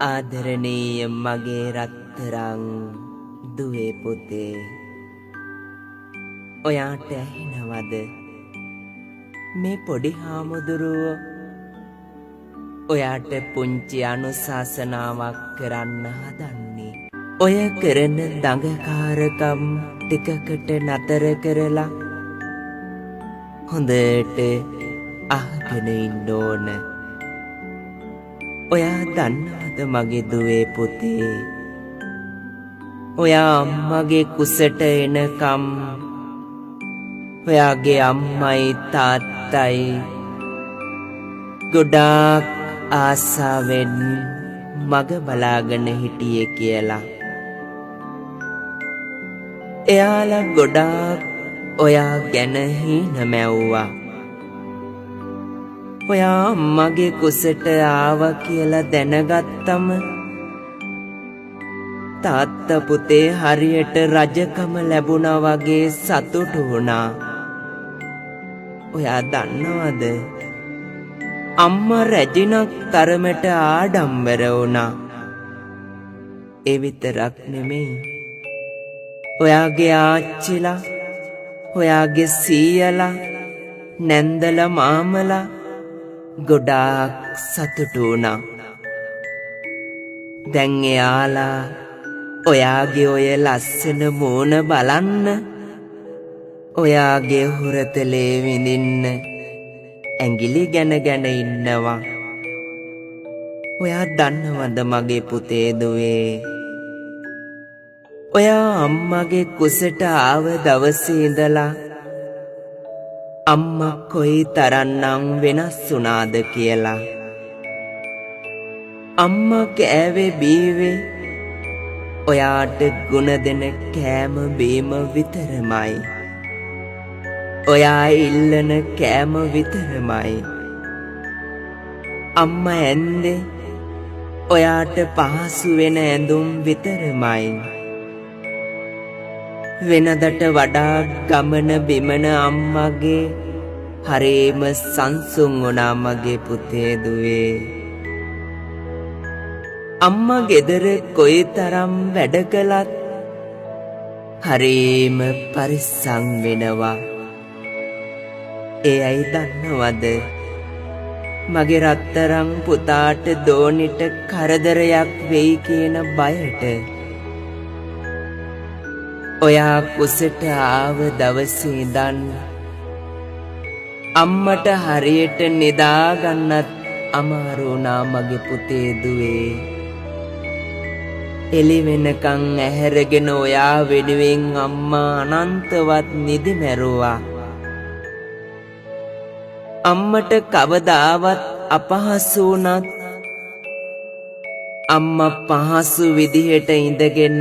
ආදරණීය මගේ රත්තරන් දුවේ පුතේ, ඔයාට ඇහෙනවද මේ පොඩි හාමුදුරුවෝ ඔයාට පුංචි අනුශාසනාවක් කරන්න හදන්නේ? ඔය කරන දඟකාරකම් ටිකකට නතර කරලා හොඳට අහගෙන ඉන්න ඕන. ඔයා දන්නවද මගේ දුවේ පුතේ, ඔයා අම්මගේ කුසට එනකම් ඔයාගේ අම්මයි තාත්තයි ගොඩාක් ආසාවෙන් මග බලාගෙන හිටියේ කියලා. එයාලා ගොඩාක් ඔයා ගැන හීන මැව්වා. ඔයා අම්මගේ කුසට ආවා කියලා දැනගත්තම තාත්තා පුතේ හරියට රජකම ලැබුණා වගේ සතුටු වුණා. ඔයා දන්නවද අම්මා රැජිනක් තරමට ආඩම්බර වුණා. ඒ විතරක් නෙමෙයි, ඔයාගේ ආච්චිලා, ඔයාගේ සීයලා, නැන්දලා මාමලා ගොඩාක් සතුටු වුණා. දැන් එයාලා ඔයාගේ ඔය ලස්සන මූණ බලන්න, ඔයාගේ හුරතලේ විඳින්න ඇඟිලි ගැන ඉන්නවා. ඔයා දන්නවද මගේ පුතේ දුවේ, ඔයා අම්මගේ කුසට ආව දවසේ ඉඳලා අම්මා කොයි තරම්නම් වෙනස් වුණාද කියලා. අම්මා කෑවේ බීවේ ඔයාට ගුණ දෙන කෑම බීම විතරමයි. ඔයා ඉල්ලන කෑම විතරමයි. අම්මා ඇන්දේ ඔයාට පහසු වෙන ඇඳුම් විතරමයි. වෙනදට වඩා ගමන බිමන අම්මගේ හරිම සංසුන් වුණා මගේ පුතේ දුවේ. අම්මා ගෙදර කොයිතරම් වැඩ කළත් හරිම පරිස්සම් වෙනවා. ඒ අය දන්නවද මගේ රත්තරන් පුතාට දෝනිට කරදරයක් වෙයි කියන බයට ඔයා කුසට ආව දවසේ ඉඳන් අම්මට හරියට නිදාගන්නත් අමාරු වුණා මගේ පුතේ දුවේ. එළි වෙනකන් ඇහැරගෙන ඔයා වෙනුවෙන් අම්මා අනන්තවත් නිදි මැරුවා. අම්මට කවදාවත් අපහසු වුණත් අම්මා පහසු විදිහට ඉඳගෙන